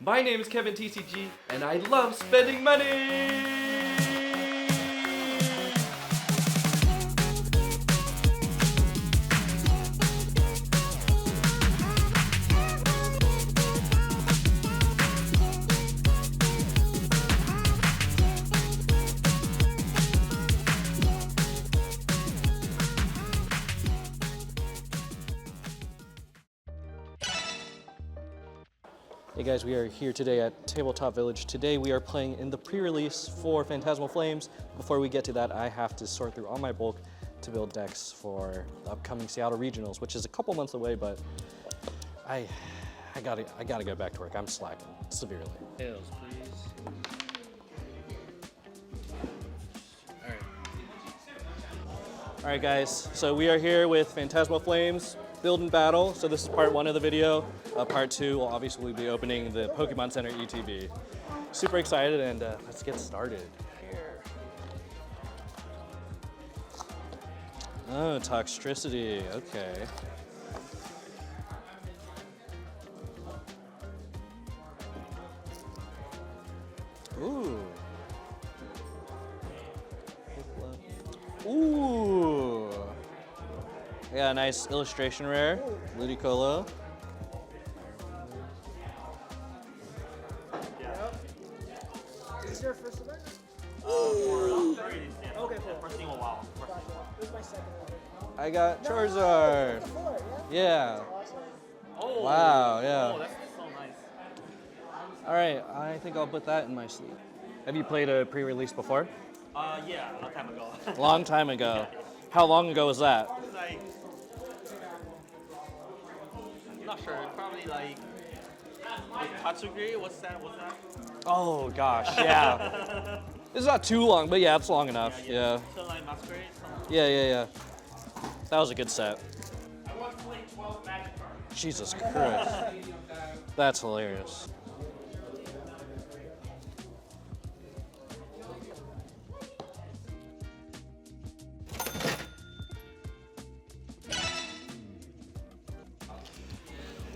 My name is Kevin TCG, and I love spending money! Hey guys, we are here today at Tabletop Village. Today we are playing in the pre-release for Phantasmal Flames. Before we get to that, I have to sort through all my bulk to build decks for the upcoming Seattle Regionals, which is a couple months away, but I gotta go back to work. I'm slacking severely. Tails, please. All right guys, so we are here with Phantasmal Flames, Build and Battle. So this is part one of the video. Part two will obviously be opening the Pokemon Center ETB. Super excited, and let's get started here. Oh, Toxtricity, okay. Ooh. Ooh. Yeah, nice illustration rare, Ludicolo. Is this your first event? Okay, cool. First thing in a while. This is my second one. I got Charizard. Before, Yeah. Awesome. Oh. Wow, yeah. Oh, that's so nice. All right, I think I'll put that in my sleeve. Have you played a pre-release before? Yeah, a long time ago. A long time ago. How long ago was that? It's like, I'm not sure. Probably like Tatsugiri. What's that? Oh gosh, yeah. It's not too long, but yeah, it's long enough. Yeah. So like Masquerade. Yeah. That was a good set. Jesus Christ. That's hilarious.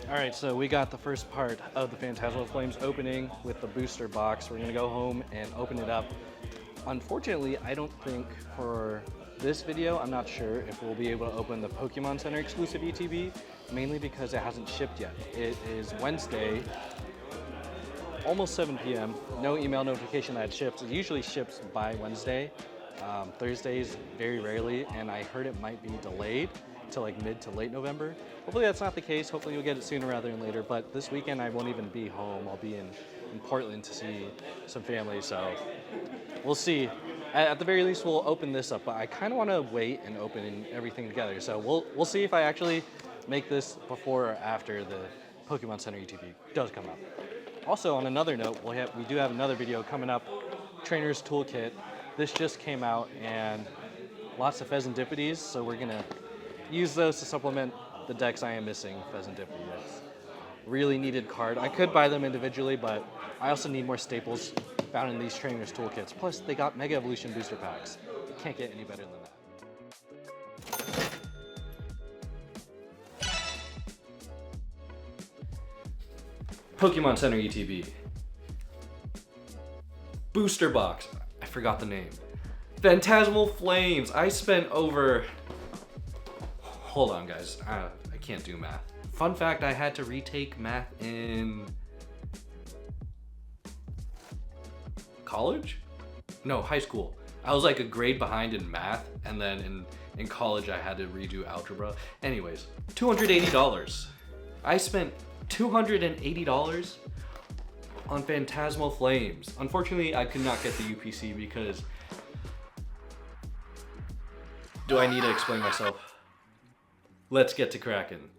All right, so we got the first part of the Phantasmal Flames opening with the booster box. We're gonna go home and open it up. Unfortunately, I don't think for this video, I'm not sure if we'll be able to open the Pokemon Center exclusive ETB, mainly because it hasn't shipped yet. It is Wednesday, almost 7 p.m. No email notification that it ships. It usually ships by Wednesday. Thursdays, very rarely, and I heard it might be delayed to like mid to late November. Hopefully that's not the case. Hopefully you'll get it sooner rather than later, but this weekend I won't even be home. I'll be in Portland to see some family, so we'll see. At the very least, we'll open this up, but I kind of want to wait and open everything together. So we'll see if I actually make this before or after the Pokemon Center ETB does come up. Also, on another note, we do have another video coming up, Trainer's Toolkit. This just came out, and lots of Pheasantipides, so we're gonna use those to supplement the decks I am missing. Pheasantipede, it's really needed card. I could buy them individually, but I also need more staples found in these Trainers Toolkits. Plus, they got Mega Evolution booster packs. Can't get any better than that. Pokemon Center ETB. Booster box. I forgot the name. Phantasmal Flames. I spent over... Hold on, guys. I can't do math. Fun fact, I had to retake math in... college? No, high school. I was like a grade behind in math, and then in college I had to redo algebra. Anyways, $280. I spent $280 on Phantasmal Flames. Unfortunately, I could not get the UPC because... Do I need to explain myself? Let's get to cracking.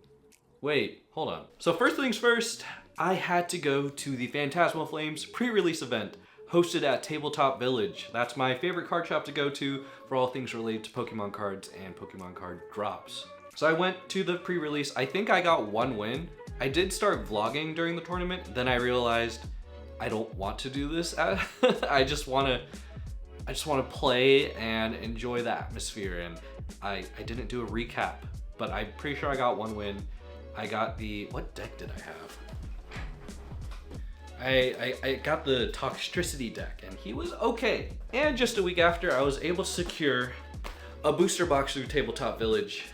Wait, hold on. So first things first, I had to go to the Phantasmal Flames pre-release event hosted at Tabletop Village. That's my favorite card shop to go to for all things related to Pokemon cards and Pokemon card drops. So I went to the pre-release. I think I got one win. I did start vlogging during the tournament. Then I realized I don't want to do this. I just want to play and enjoy the atmosphere. And I didn't do a recap, but I'm pretty sure I got one win. I got the, what deck did I have? I got the Toxtricity deck, and he was okay. And just a week after, I was able to secure a booster box through Tabletop Village.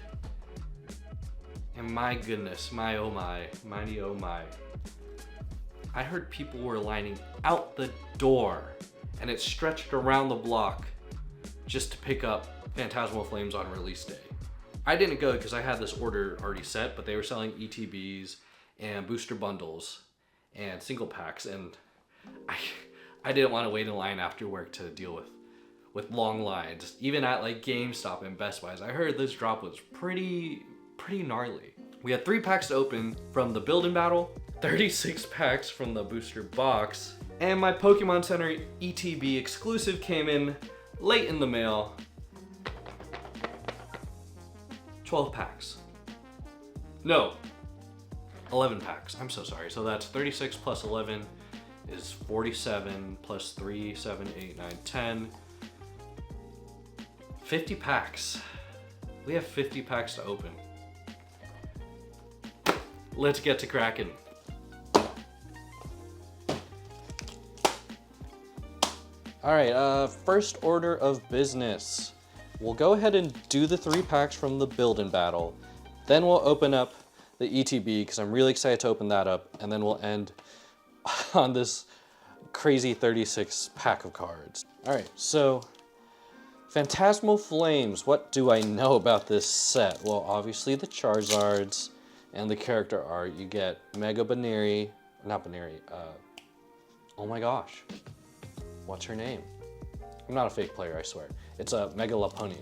And my goodness, my oh my, mighty oh my. I heard people were lining out the door, and it stretched around the block just to pick up Phantasmal Flames on release day. I didn't go because I had this order already set, but they were selling ETBs and booster bundles and single packs, and I didn't want to wait in line after work to deal with long lines. Even at like GameStop and Best Buys, I heard this drop was pretty gnarly. We had 3 packs to open from the build and battle, 36 packs from the booster box, and my Pokemon Center ETB exclusive came in late in the mail. 12 packs. No, 11 packs. I'm so sorry. So that's 36 plus 11 is 47 plus 3, 7, 8, 9, 10. 50 packs. We have 50 packs to open. Let's get to cracking. All right, first order of business. We'll go ahead and do the 3 packs from the build and battle. Then we'll open up the ETB because I'm really excited to open that up. And then we'll end on this crazy 36 pack of cards. All right, so Phantasmal Flames. What do I know about this set? Well, obviously the Charizards and the character art. You get Mega Baneri, not Baneri, oh my gosh. What's her name? I'm not a fake player, I swear. It's a Mega Lopunny.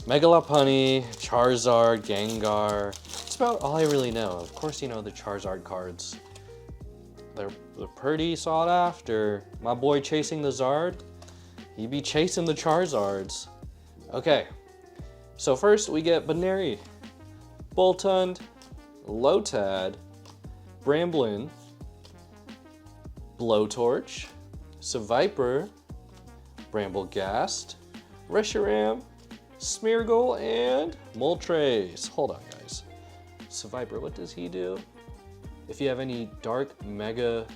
Mega Lopunny, Charizard, Gengar. That's about all I really know. Of course, you know the Charizard cards. They're pretty sought after. My boy chasing the Zard, he be chasing the Charizards. Okay, so first we get Baneri, Boltund, Lotad, Bramblin, Blowtorch, Seviper, Bramblegast, Reshiram, Smeargle, and Moltres. Hold on, guys. Seviper, what does he do? If you have any Dark Mega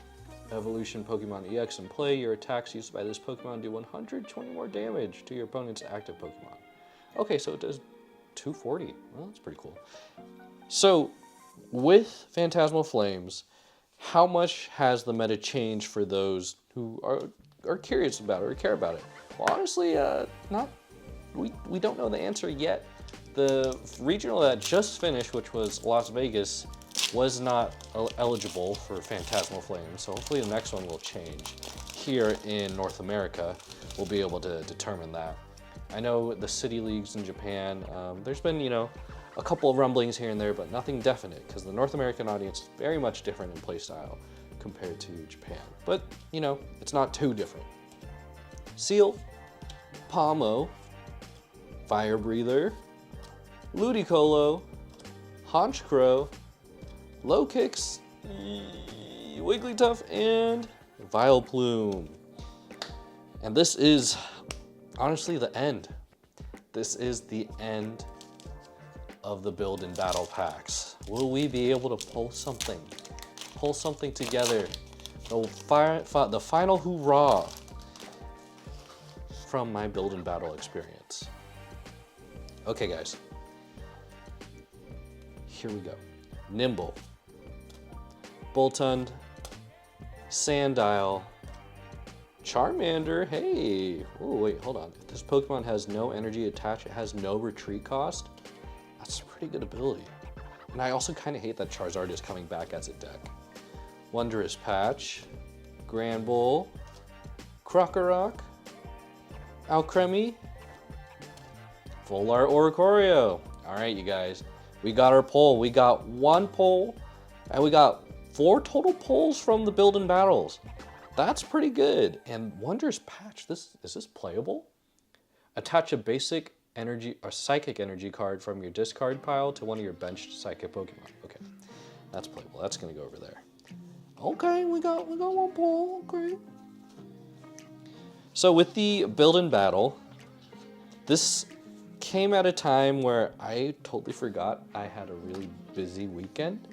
Evolution Pokemon EX in play, your attacks used by this Pokemon do 120 more damage to your opponent's active Pokemon. Okay, so it does 240. Well, that's pretty cool. So, with Phantasmal Flames, how much has the meta changed for those who are curious about it or care about it? Well, honestly, we don't know the answer yet. The regional that just finished, which was Las Vegas, was not eligible for Phantasmal Flames, so hopefully the next one will change. Here in North America, we'll be able to determine that. I know the city leagues in Japan, there's been, you know, a couple of rumblings here and there, but nothing definite, because the North American audience is very much different in playstyle compared to Japan. But, you know, it's not too different. Seal, Palmo, Fire Breather, Ludicolo, Honchkrow, Lowkicks, Wigglytuff, and Vileplume. And this is honestly the end. This is the end of the build and battle packs. Will we be able to pull something together? The final hoorah from my build and battle experience. Okay, guys. Here we go. Nimble, Boltund, Sandile, Charmander. Hey, oh wait, hold on. If this Pokemon has no energy attached, it has no retreat cost. That's a pretty good ability. And I also kind of hate that Charizard is coming back as a deck. Wondrous Patch, Granbull, Krokorok, Alcremie, Full Art Oricorio. All right, you guys, we got our poll. We got 1 poll, and we got 4 total polls from the build and battles. That's pretty good. And Wondrous Patch, is this playable? Attach a basic energy or psychic energy card from your discard pile to one of your benched psychic Pokemon. Okay, that's playable. That's gonna go over there. Okay, we got 1 poll. Okay. So with the build and battle, this came at a time where I totally forgot I had a really busy weekend.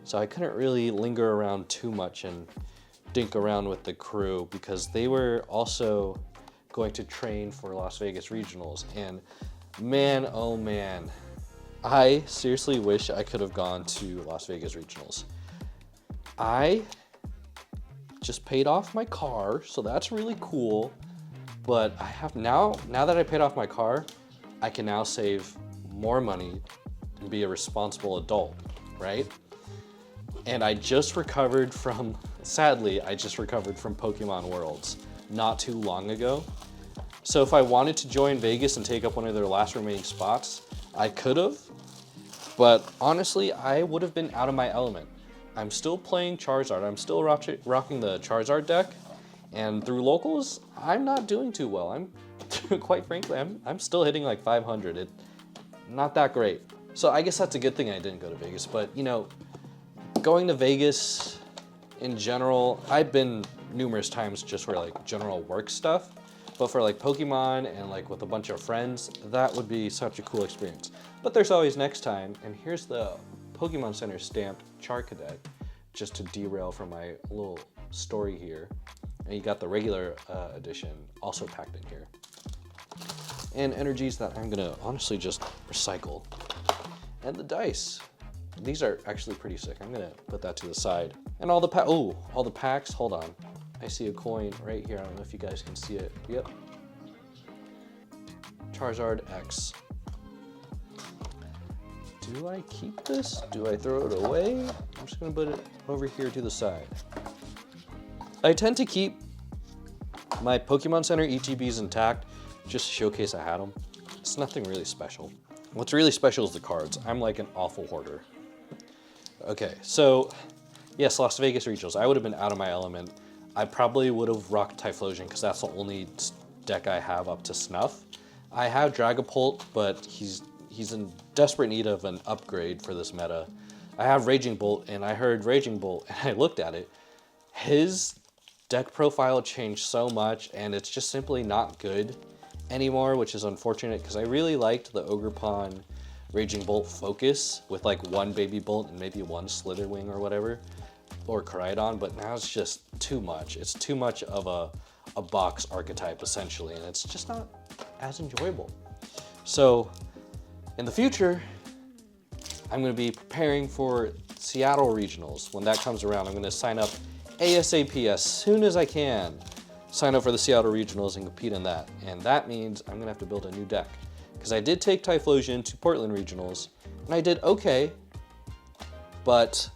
So I couldn't really linger around too much and dink around with the crew because they were also going to train for Las Vegas Regionals. And man, oh man, I seriously wish I could have gone to Las Vegas Regionals. I just paid off my car, so that's really cool. But I have now that I paid off my car, I can now save more money and be a responsible adult, right? And I just recovered from, sadly, I just recovered from Pokemon Worlds not too long ago. So if I wanted to join Vegas and take up one of their last remaining spots, I could have. But honestly, I would have been out of my element. I'm still playing Charizard. I'm still rocking the Charizard deck. And through locals, I'm not doing too well. I'm, quite frankly, I'm still hitting like 500. Not that great. So I guess that's a good thing I didn't go to Vegas. But you know, going to Vegas in general, I've been numerous times just for like general work stuff. But for like Pokemon and like with a bunch of friends, that would be such a cool experience. But there's always next time. And here's the Pokemon Center stamped Charcadet, just to derail from my little story here. And you got the regular edition also packed in here. And energies that I'm gonna honestly just recycle. And the dice. These are actually pretty sick. I'm gonna put that to the side. And all the all the packs, hold on. I see a coin right here. I don't know if you guys can see it. Yep. Charizard X. Do I keep this? Do I throw it away? I'm just gonna put it over here to the side. I tend to keep my Pokemon Center ETBs intact just to showcase I had them. It's nothing really special. What's really special is the cards. I'm like an awful hoarder. Okay, so yes, Las Vegas Regionals. I would have been out of my element. I probably would have rocked Typhlosion because that's the only deck I have up to snuff. I have Dragapult, but he's in desperate need of an upgrade for this meta. I have Raging Bolt, and I heard Raging Bolt, and I looked at it. His deck profile changed so much, and it's just simply not good anymore, which is unfortunate because I really liked the Ogerpon Raging Bolt focus with like one Baby Bolt and maybe one Slitherwing or whatever, or Koraidon, but now it's just too much. It's too much of a box archetype essentially, and it's just not as enjoyable. So in the future, I'm gonna be preparing for Seattle Regionals. When that comes around, I'm gonna sign up ASAP as soon as I can. Sign up for the Seattle Regionals and compete in that. And that means I'm gonna have to build a new deck. Because I did take Typhlosion to Portland Regionals, and I did okay, but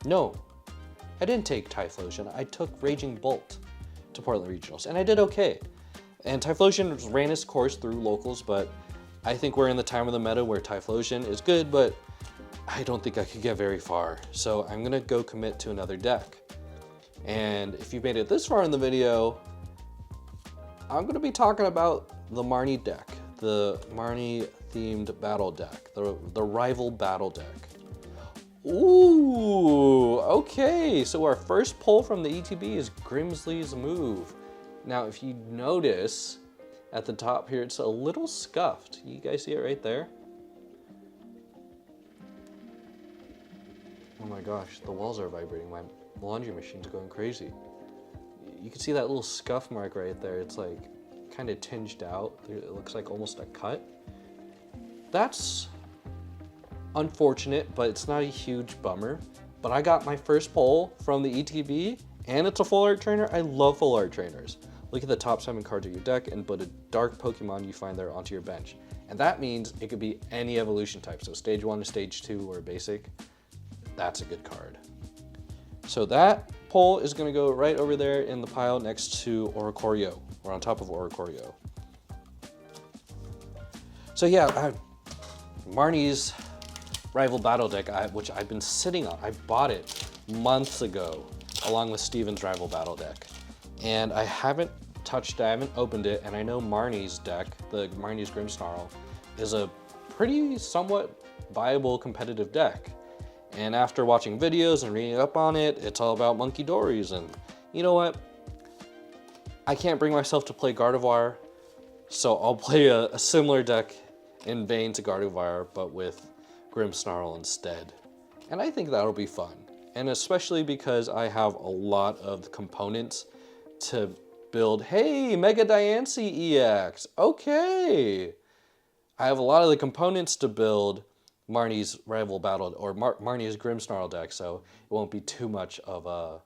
no, I didn't take Typhlosion. I took Raging Bolt to Portland Regionals, and I did okay. And Typhlosion ran its course through locals, but I think we're in the time of the meta where Typhlosion is good, but I don't think I could get very far. So I'm gonna go commit to another deck. And if you made it this far in the video, I'm gonna be talking about the Marnie deck, the Marnie themed battle deck, the rival battle deck. Ooh, okay, so our first pull from the ETB is Grimsley's Move. Now, if you notice at the top here, it's a little scuffed. You guys see it right there? Oh my gosh, the walls are vibrating. My laundry machine's going crazy. You can see that little scuff mark right there. It's like kind of tinged out. It looks like almost a cut. That's unfortunate, but it's not a huge bummer. But I got my first pull from the ETB, and it's a full art trainer. I love full art trainers. Look at the top 7 cards of your deck and put a dark Pokemon you find there onto your bench. And that means it could be any evolution type. So stage 1 to stage 2 or basic. That's a good card. So that pull is gonna go right over there in the pile next to Oricorio, or on top of Oricorio. So yeah, Marnie's rival battle deck, which I've been sitting on. I bought it months ago, along with Steven's rival battle deck. And I haven't touched it, I haven't opened it, and I know Marnie's deck, the Marnie's Grimmsnarl, is a pretty somewhat viable competitive deck. And after watching videos and reading up on it, it's all about Monkey Dories, and you know what? I can't bring myself to play Gardevoir, so I'll play a similar deck in vein to Gardevoir, but with Grimmsnarl instead. And I think that'll be fun. And especially because I have a lot of components to build. Hey, Mega Diancie EX. Okay. I have a lot of the components to build Marnie's Rival Battle or Marnie's Grimmsnarl deck, so it won't be too much of a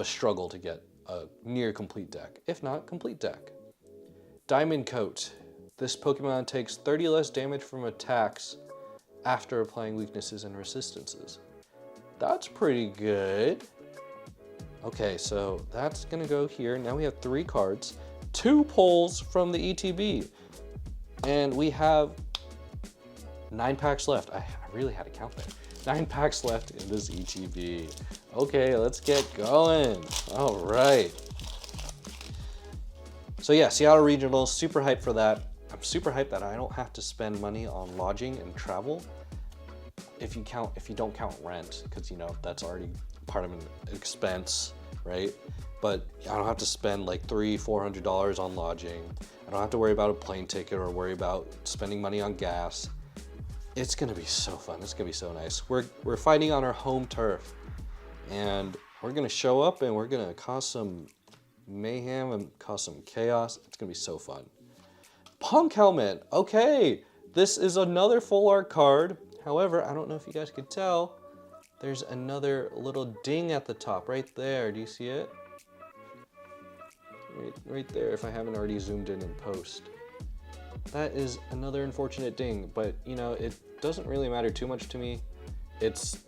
struggle to get a near complete deck, if not complete deck. Diamond Coat. This Pokemon takes 30 less damage from attacks after applying weaknesses and resistances. That's pretty good. Okay, so that's gonna go here. Now we have 3 cards, 2 pulls from the ETB. And we have 9 packs left. I really had to count that. 9 packs left in this ETB. Okay, let's get going. All right. So yeah, Seattle Regionals, super hyped for that. I'm super hyped that I don't have to spend money on lodging and travel. If you don't count rent, because you know that's already part of an expense, right? But I don't have to spend like $300–400 on lodging. I don't have to worry about a plane ticket or worry about spending money on gas. It's gonna be so fun. It's gonna be so nice. We're fighting on our home turf, and we're gonna show up and we're gonna cause some mayhem and cause some chaos. It's gonna be so fun. Punk Helmet. Okay, this is another full art card. However, I don't know if you guys could tell, there's another little ding at the top right there. Do you see it? Right there, if I haven't already zoomed in post. That is another unfortunate ding, but you know, it doesn't really matter too much to me. It's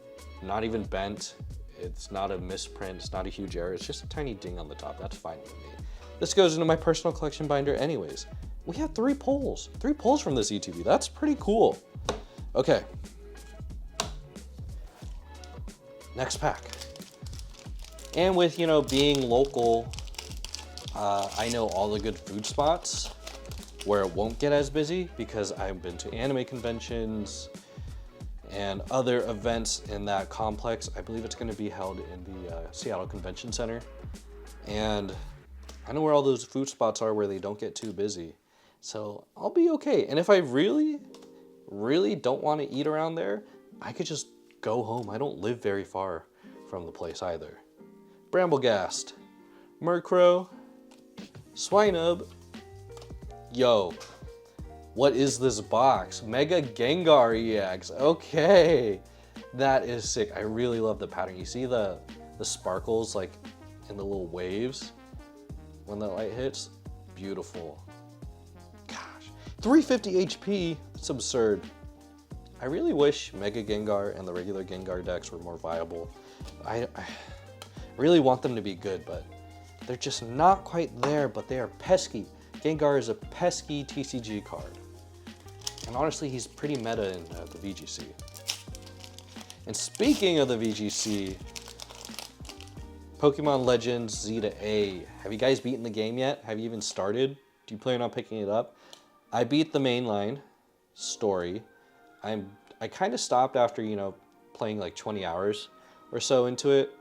not even bent. It's not a misprint. It's not a huge error. It's just a tiny ding on the top. That's fine with me. This goes into my personal collection binder anyways. We have 3 pulls. 3 pulls from this ETB. That's pretty cool. Okay. Next pack. And with, you know, being local, I know all the good food spots where it won't get as busy because I've been to anime conventions and other events in that complex. I believe it's going to be held in the Seattle Convention Center. And I know where all those food spots are where they don't get too busy. So I'll be okay. And if I really don't want to eat around there, I could just go home. I don't live very far from the place either. Bramblegast, Murkrow, Swinub. Yo, what is this box? Mega Gengar EX. Okay, that is sick. I really love the pattern. You see the sparkles like in the little waves when the light hits? Beautiful. Gosh, 350 HP. It's absurd. I really wish Mega Gengar and the regular Gengar decks were more viable. I really want them to be good, but they're just not quite there, but they are pesky. Gengar is a pesky TCG card. And honestly, he's pretty meta in the VGC. And speaking of the VGC, Pokemon Legends Z to A. Have you guys beaten the game yet? Have you even started? Do you plan on picking it up? I beat the mainline story. I kind of stopped after, you know, playing like 20 hours or so into it.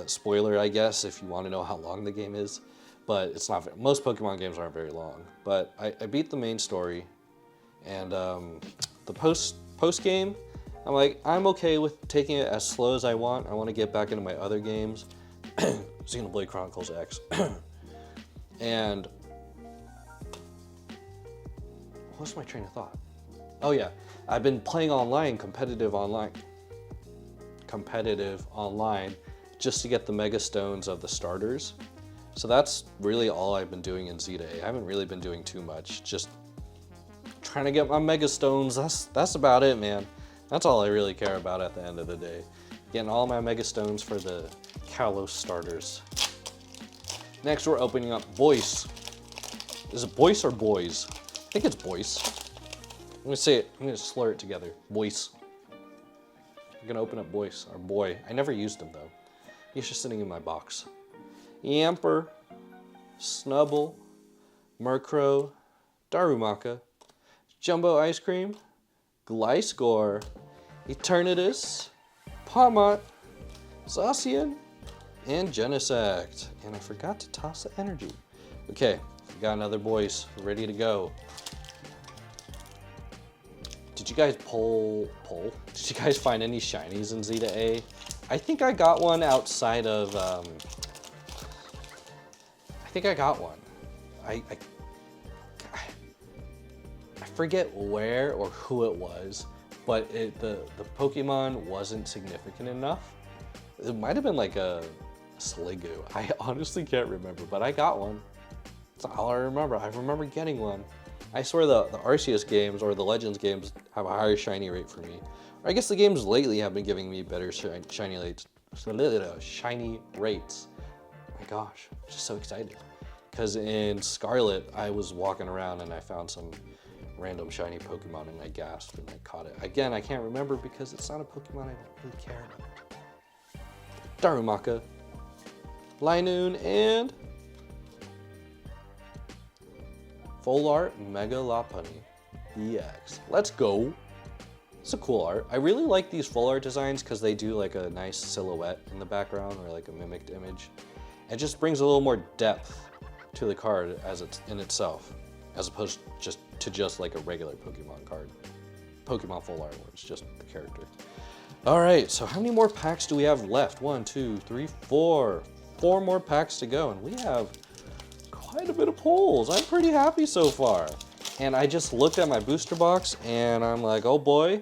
Spoiler, I guess, if you want to know how long the game is. But it's not, most Pokemon games aren't very long. But I beat the main story. And the post game, I'm like, I'm okay with taking it as slow as I want. I want to get back into my other games. Xenoblade Chronicles X. And what's my train of thought? Oh yeah, I've been playing online, competitive online, just to get the Mega Stones of the starters. So that's really all I've been doing in Z to A. I haven't really been doing too much, just trying to get my Mega Stones. That's about it, man. That's all I really care about at the end of the day. Getting all my Mega Stones for the Kalos starters. Next, we're opening up Boyce. Is it Boyce or Boys? I think it's Boyce. I'm gonna say it, I'm gonna slur it together. Boyce. I'm gonna open up Boyce, or Boy. I never used him though. He's just sitting in my box. Yamper, Snubble, Murkrow, Darumaka, Jumbo Ice Cream, Gliscor, Eternatus, Pawmot, Zacian, and Genesect. And I forgot to toss the energy. Okay, we got another Boyce ready to go. Did you guys pull Did you guys find any shinies in Zeta A? I think I got one outside of, I think I got one. I forget where or who it was, but the Pokemon wasn't significant enough. It might have been like a Sliggoo. I honestly can't remember, but I got one. That's all I remember. I remember getting one. I swear the Arceus games or the Legends games have a higher shiny rate for me. Or I guess the games lately have been giving me better shiny rates. My gosh, I'm just so excited. Because in Scarlet, I was walking around and I found some random shiny Pokemon and I gasped and I caught it. Again, I can't remember because it's not a Pokemon I really care about. Darumaka, Linoon, and Full Art Mega Lopunny EX. Let's go. It's a cool art. I really like these full art designs because they do like a nice silhouette in the background or like a mimicked image. It just brings a little more depth to the card as it's in itself, as opposed to just like a regular Pokemon card. Pokemon full art where it's just the character. All right, so how many more packs do we have left? 1, 2, 3, 4. 4 more packs to go, and we have quite a bit of pulls. I'm pretty happy so far. And I just looked at my booster box and I'm like, oh boy,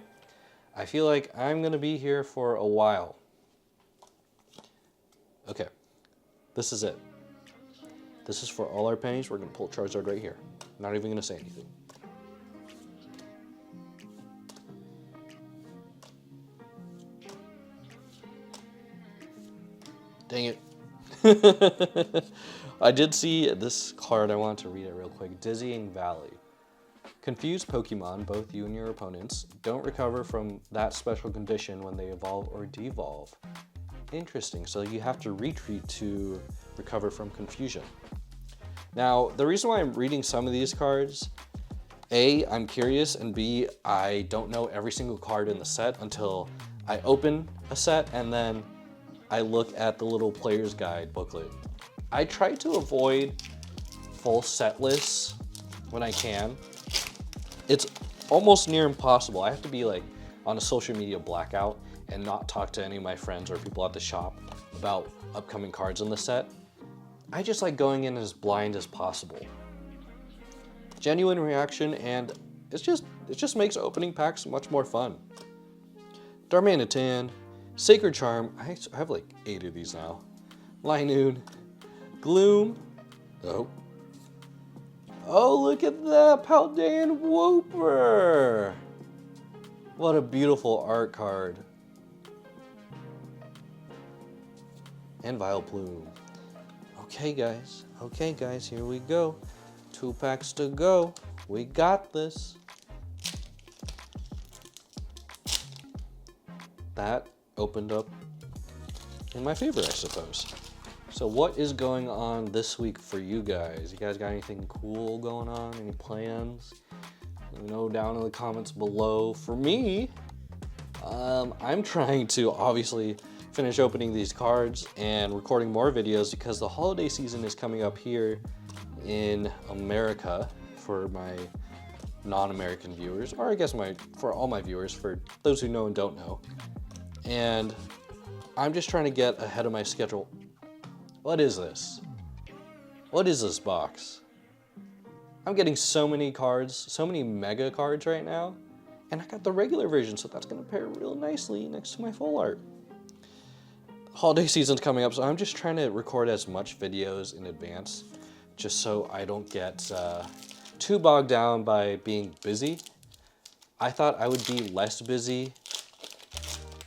I feel like I'm gonna be here for a while. Okay, this is it. This is for all our pennies. We're gonna pull Charizard right here. Not even gonna say anything. Dang it. I did see this card. I want to read it real quick. Dizzying Valley. Confused Pokemon, both you and your opponents, don't recover from that special condition when they evolve or devolve. Interesting, so you have to retreat to recover from confusion. Now, the reason why I'm reading some of these cards, A, I'm curious, and B, I don't know every single card in the set until I open a set and then I look at the little player's guide booklet. I try to avoid full set lists when I can. It's almost near impossible. I have to be like on a social media blackout and not talk to any of my friends or people at the shop about upcoming cards in the set. I just like going in as blind as possible. Genuine reaction, and it just makes opening packs much more fun. Darmanitan, Sacred Charm, I have like 8 of these now. Linoon, Gloom, oh, look at that, Paldean Wooper. What a beautiful art card. And Vileplume. Okay guys, here we go. 2 packs to go. We got this. That opened up in my favor, I suppose. So what is going on this week for you guys? You guys got anything cool going on? Any plans? Let me know down in the comments below. For me, I'm trying to obviously finish opening these cards and recording more videos because the holiday season is coming up here in America for my non-American viewers, or I guess for all my viewers, for those who know and don't know. And I'm just trying to get ahead of my schedule. What is this? What is this box? I'm getting so many cards, so many mega cards right now, and I got the regular version, so that's gonna pair real nicely next to my full art. Holiday season's coming up, so I'm just trying to record as much videos in advance, just so I don't get too bogged down by being busy. I thought I would be less busy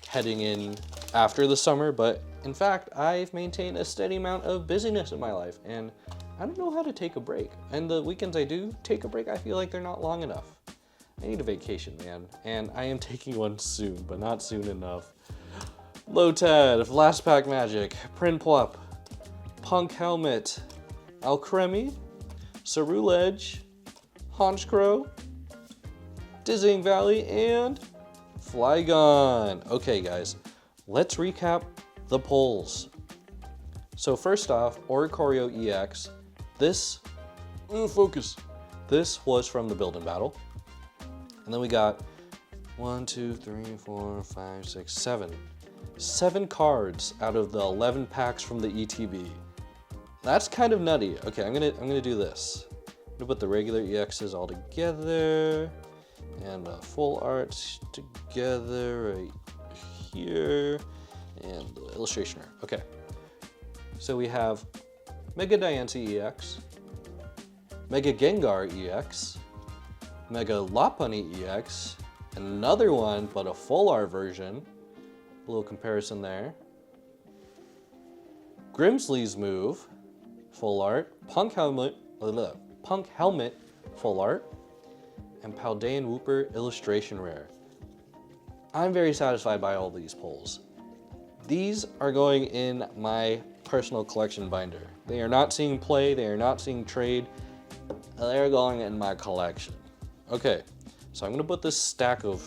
heading in after the summer, but in fact, I've maintained a steady amount of busyness in my life, and I don't know how to take a break. And the weekends I do take a break, I feel like they're not long enough. I need a vacation, man, and I am taking one soon, but not soon enough. Lotad, Last Pack Magic, Prinplup, Punk Helmet, Alcremie, Ceruledge, Honchkrow, Dizzying Valley, and Flygon. Okay, guys, let's recap the pulls. So first off, Oricorio EX. This was from the Build and Battle. And then we got 1, 2, 3, 4, 5, 6, 7. 7 cards out of the 11 packs from the ETB. That's kind of nutty. Okay, I'm gonna do this. I'm gonna put the regular EXs all together and full arts together right here and the illustration art. Okay, so we have Mega Diancie EX, Mega Gengar EX, Mega Lopunny EX, another one but a full art version. A little comparison there. Grimsley's move, full art. Punk Helmet, full art. And Paldean Wooper illustration rare. I'm very satisfied by all these pulls. These are going in my personal collection binder. They are not seeing play, they are not seeing trade. They're going in my collection. Okay, so I'm gonna put this stack of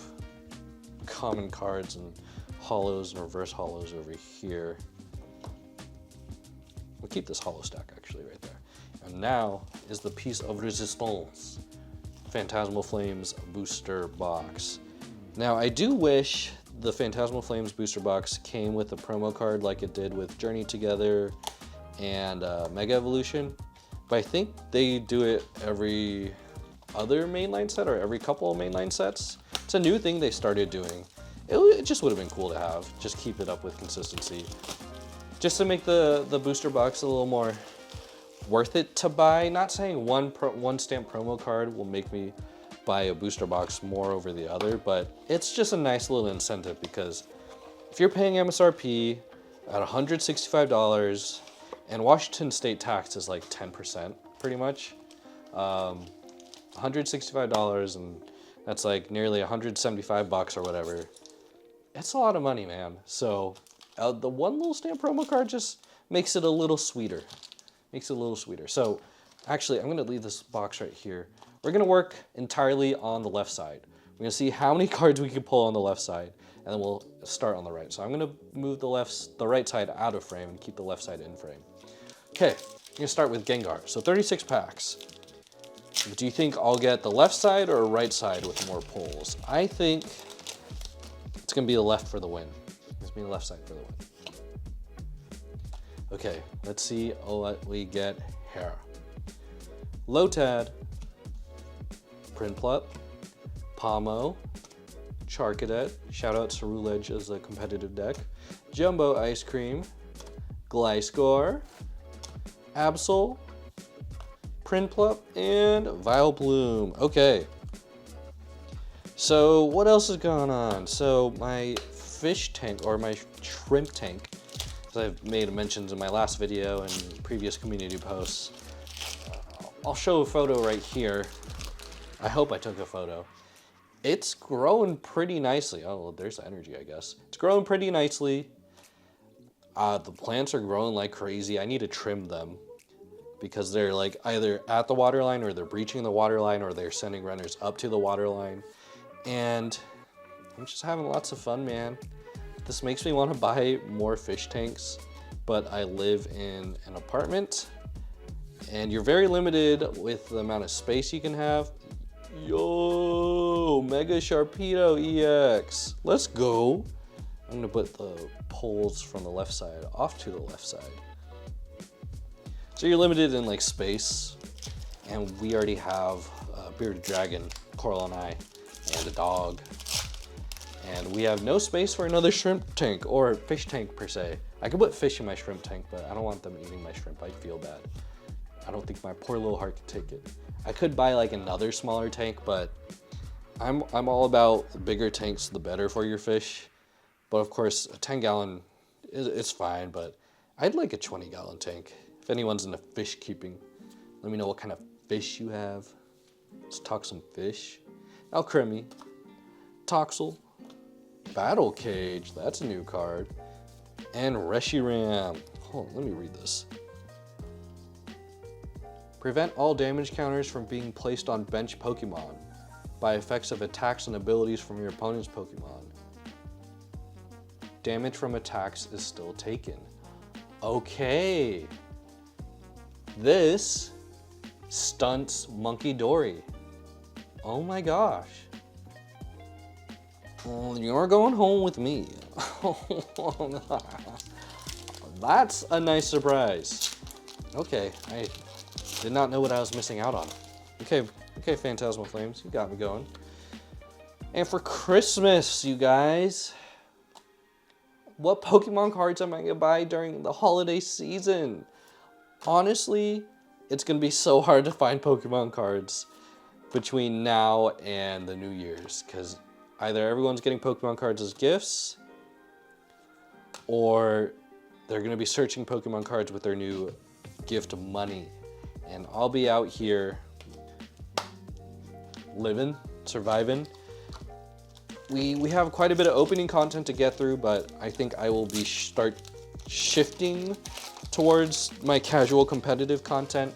common cards and hollows and reverse hollows over here. We'll keep this hollow stack actually right there. And now is the piece of resistance. Phantasmal Flames booster box. Now I do wish the Phantasmal Flames booster box came with a promo card like it did with Journey Together and Mega Evolution, but I think they do it every other mainline set or every couple of mainline sets. It's a new thing they started doing. It just would have been cool to have, just keep it up with consistency. Just to make the booster box a little more worth it to buy. Not saying one stamp promo card will make me buy a booster box more over the other, but it's just a nice little incentive because if you're paying MSRP at $165 and Washington State tax is like 10% pretty much, $165 and that's like nearly 175 bucks or whatever. It's a lot of money, man. So the one little stamp promo card just makes it a little sweeter. Makes it a little sweeter. So actually, I'm gonna leave this box right here. We're gonna work entirely on the left side. We're gonna see how many cards we can pull on the left side, and then we'll start on the right. So I'm gonna move the right side out of frame and keep the left side in frame. Okay, I'm gonna start with Gengar. So 36 packs. Do you think I'll get the left side or right side with more pulls? I think it's gonna be the left for the win. It's gonna be the left side for the win. Okay, let's see what we get here. Lotad, Prinplup, Pomo, Charcadet, Shoutout Cerulege as a competitive deck, Jumbo Ice Cream, Gliscor, Absol, Prinplup, and Vileplume. Okay. So what else is going on? So my fish tank, or my shrimp tank, as I've made mentions in my last video and previous community posts, I'll show a photo right here. I hope I took a photo. It's growing pretty nicely. Oh, well, there's the energy, I guess. It's growing pretty nicely. The plants are growing like crazy. I need to trim them because they're like either at the water line or they're breaching the water line or they're sending runners up to the water line. And I'm just having lots of fun, man. This makes me want to buy more fish tanks, but I live in an apartment and you're very limited with the amount of space you can have. Yo, Mega Sharpedo EX. Let's go. I'm gonna put the poles from the left side off to the left side. So you're limited in like space, and we already have a bearded dragon, Coral and I, and a dog. And we have no space for another shrimp tank or fish tank per se. I could put fish in my shrimp tank, but I don't want them eating my shrimp. I'd feel bad. I don't think my poor little heart could take it. I could buy like another smaller tank, but I'm all about the bigger tanks, the better for your fish. But of course, a 10-gallon is fine, but I'd like a 20-gallon tank. If anyone's into fish keeping, let me know what kind of fish you have. Let's talk some fish. Alcremie, Toxel, Battle Cage, that's a new card, and Reshiram. Hold on, let me read this. Prevent all damage counters from being placed on bench Pokemon by effects of attacks and abilities from your opponent's Pokemon. Damage from attacks is still taken. Okay. This stunts Monkey Dory. Oh my gosh. You're going home with me. That's a nice surprise. Okay, I did not know what I was missing out on. Okay, Phantasmal Flames, you got me going. And for Christmas, you guys, what Pokemon cards am I gonna buy during the holiday season? Honestly, it's gonna be so hard to find Pokemon cards between now and the New Year's, because either everyone's getting Pokemon cards as gifts, or they're gonna be searching Pokemon cards with their new gift money. And I'll be out here living, surviving. We have quite a bit of opening content to get through, but I think I will be start shifting towards my casual competitive content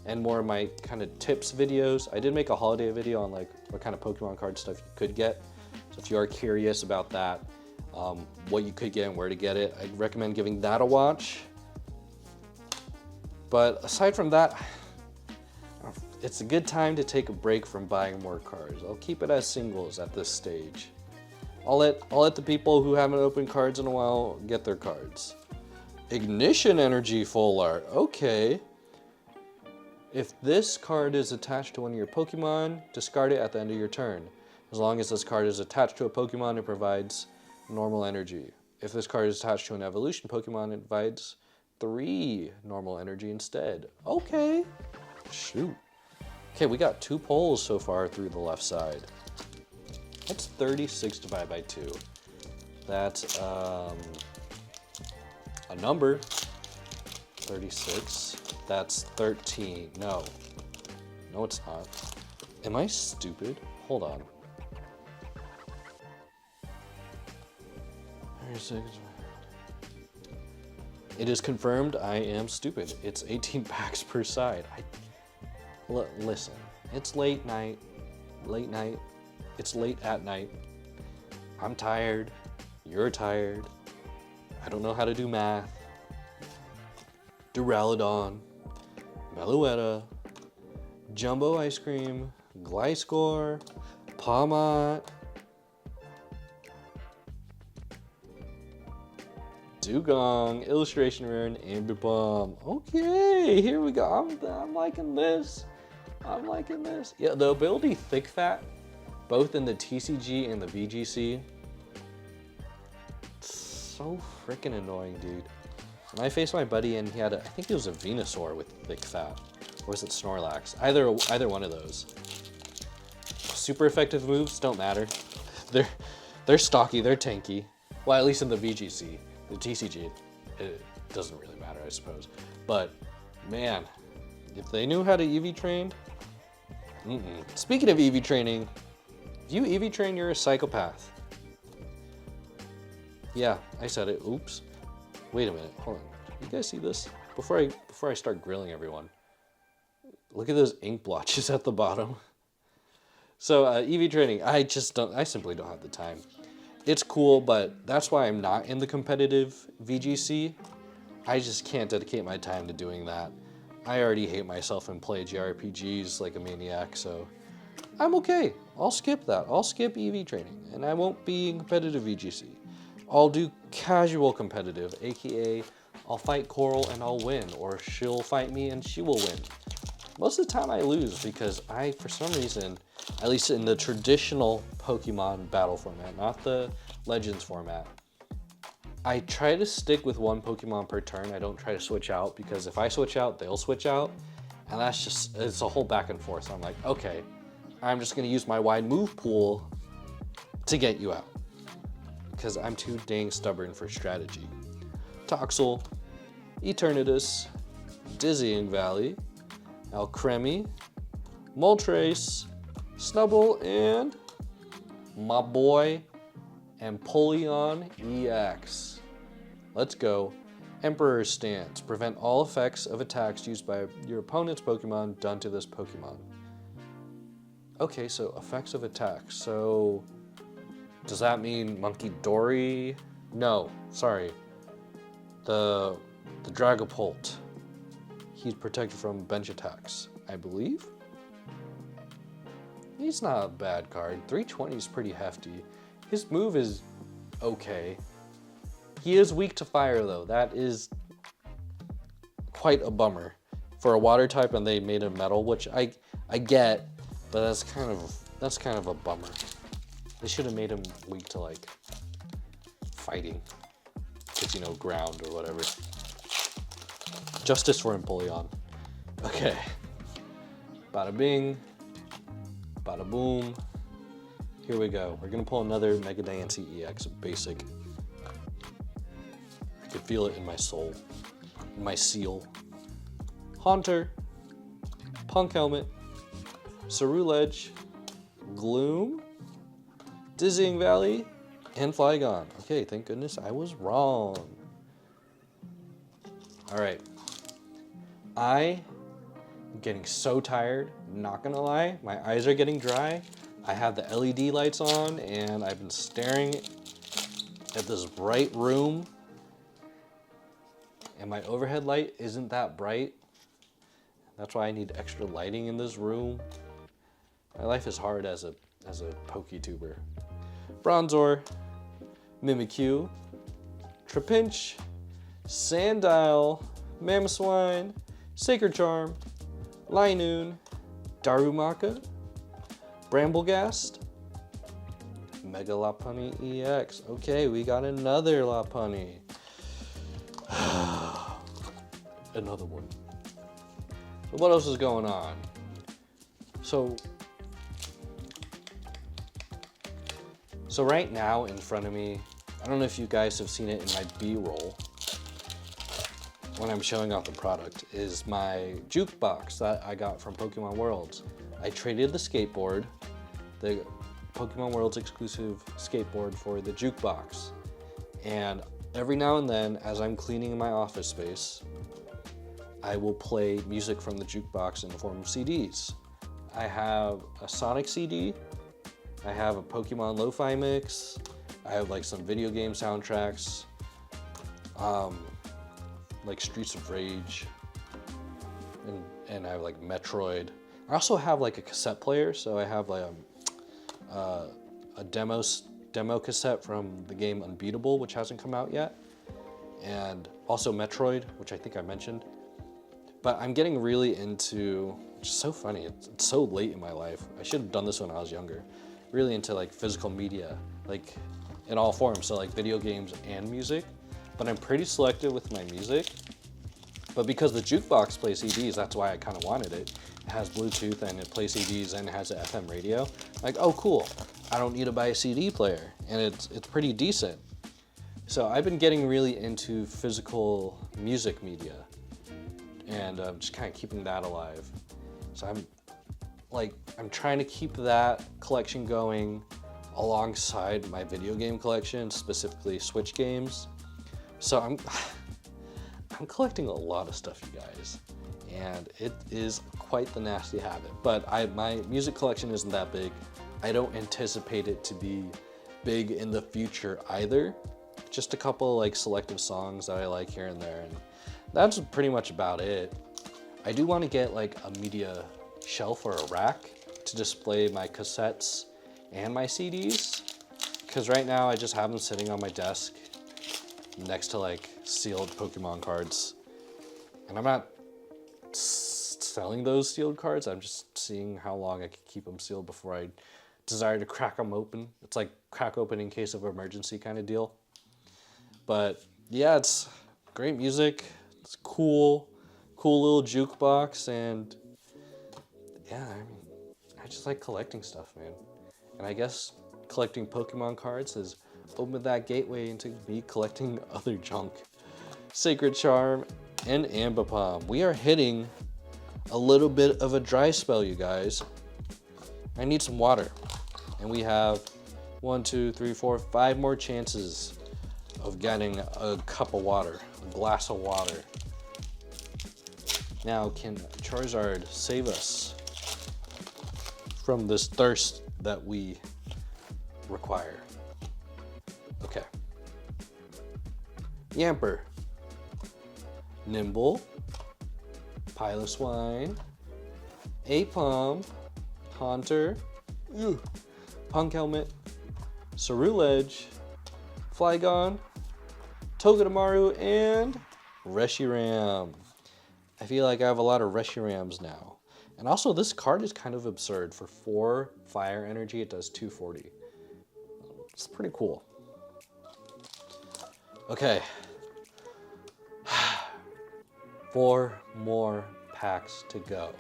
and more of my kind of tips videos. I did make a holiday video on like what kind of Pokemon card stuff you could get. So if you are curious about that, what you could get and where to get it, I'd recommend giving that a watch. But aside from that, it's a good time to take a break from buying more cards. I'll keep it as singles at this stage. I'll let the people who haven't opened cards in a while get their cards. Ignition Energy Full Art, okay. If this card is attached to one of your Pokemon, discard it at the end of your turn. As long as this card is attached to a Pokemon, it provides normal energy. If this card is attached to an evolution Pokemon, it provides 3 normal energy instead. Okay, shoot. Okay, we got 2 pulls so far through the left side. That's 36 divided by 2. That's a number. 36. That's 13. No, it's not. Am I stupid? Hold on. 36. It is confirmed I am stupid. It's 18 packs per side. Listen, it's late night. It's late at night. I'm tired. You're tired. I don't know how to do math. Duraludon, Meloetta, Jumbo Ice Cream, Gliscor, Pawmot, Dugong, Illustration Rare, and Amber Bomb. Okay, here we go. I'm liking this. I'm liking this. Yeah, the ability Thick Fat, both in the TCG and the VGC, so freaking annoying, dude. When I faced my buddy and he had I think it was a Venusaur with Thick Fat, or was it Snorlax? Either one of those. Super effective moves don't matter. They're stocky, they're tanky. Well, at least in the VGC. The TCG, it doesn't really matter, I suppose. But man, if they knew how to EV train, Speaking of EV training, if you EV train, you're a psychopath. Yeah, I said it. Oops. Wait a minute. Hold on. You guys see this? Before I start grilling everyone, look at those ink blotches at the bottom. So EV training, I simply don't have the time. It's cool, but that's why I'm not in the competitive VGC. I just can't dedicate my time to doing that. I already hate myself and play JRPGs like a maniac, so I'm okay. I'll skip that. I'll skip EV training, and I won't be in competitive VGC. I'll do casual competitive, aka I'll fight Coral and I'll win, or she'll fight me and she will win. Most of the time I lose because I, for some reason, at least in the traditional Pokemon battle format, not the Legends format, I try to stick with one Pokemon per turn. I don't try to switch out, because if I switch out, they'll switch out. And that's just, it's a whole back and forth. So I'm like, okay, I'm just gonna use my wide move pool to get you out, because I'm too dang stubborn for strategy. Toxel, Eternatus, Dizzying Valley, Alcremie, Moltres, Snubbull, and my boy, Empoleon EX. Let's go. Emperor's Stance. Prevent all effects of attacks used by your opponent's Pokemon done to this Pokemon. Okay, so effects of attacks. So does that mean Monkey Dory? No, sorry. The Dragapult. He's protected from bench attacks, I believe. He's not a bad card. 320 is pretty hefty. His move is okay. He is weak to fire though. That is quite a bummer. For a water type and they made him metal, which I get, but that's kind of a bummer. They should have made him weak to like fighting. It's, you know, ground or whatever. Justice for Empoleon. Okay. Bada bing. Bada boom. Here we go. We're gonna pull another Mega Diancie EX basic. I can feel it in my soul. In my seal. Haunter. Punk Helmet. Ceruledge. Gloom. Dizzying Valley. And Flygon. Okay, thank goodness I was wrong. Alright. I am getting so tired, not gonna lie. My eyes are getting dry. I have the LED lights on and I've been staring at this bright room. And my overhead light isn't that bright. That's why I need extra lighting in this room. My life is hard as a PokeTuber. Bronzor, Mimikyu, Trapinch, Sandile, Mamoswine, Sacred Charm, Linoon, Darumaka, Bramblegast, Mega Lopunny EX. Okay, we got another Lopunny. Another one. So what else is going on? So right now in front of me, I don't know if you guys have seen it in my B-roll when I'm showing off the product, is my jukebox that I got from Pokemon Worlds. I traded the skateboard, the Pokemon Worlds exclusive skateboard, for the jukebox. And every now and then, as I'm cleaning my office space, I will play music from the jukebox in the form of CDs. I have a Sonic CD, I have a Pokemon Lo-Fi mix, I have like some video game soundtracks, like Streets of Rage, and I have like Metroid. I also have like a cassette player, so I have like a demo cassette from the game Unbeatable, which hasn't come out yet, and also Metroid, which I think I mentioned. But I'm getting really into, which is so funny, it's so late in my life. I should have done this when I was younger. Really into like physical media, like in all forms, so like video games and music. But I'm pretty selective with my music. But because the jukebox plays CDs, that's why I kind of wanted it. It has Bluetooth and it plays CDs and it has an FM radio. Like, oh cool, I don't need to buy a CD player, and it's pretty decent. So I've been getting really into physical music media, and just kind of keeping that alive. So I'm trying to keep that collection going alongside my video game collection, specifically Switch games. So I'm collecting a lot of stuff, you guys, and it is quite the nasty habit. But my music collection isn't that big. I don't anticipate it to be big in the future either. Just a couple like selective songs that I like here and there, and that's pretty much about it. I do want to get like a media shelf or a rack to display my cassettes and my CDs, because right now I just have them sitting on my desk next to like sealed Pokemon cards, and I'm not selling those sealed cards. I'm just seeing how long I can keep them sealed before I desire to crack them open. It's like crack open in case of emergency kind of deal. But yeah, it's great music. It's cool little jukebox, and yeah, I mean, I just like collecting stuff, man. And I guess collecting Pokemon cards has opened that gateway into me collecting other junk. Sacred Charm and Ambipom. We are hitting a little bit of a dry spell, you guys. I need some water. And we have 1, 2, 3, 4, 5 more chances of getting a cup of water, a glass of water. Now, can Charizard save us from this thirst that we require? Okay. Yamper, Nimble, Piloswine, Apom, Haunter, Punk Helmet, Ceruledge, Flygon, Togedemaru, and Reshiram. I feel like I have a lot of Reshirams now. And also this card is kind of absurd. For 4 fire energy, it does 240. It's pretty cool. Okay. 4 more packs to go.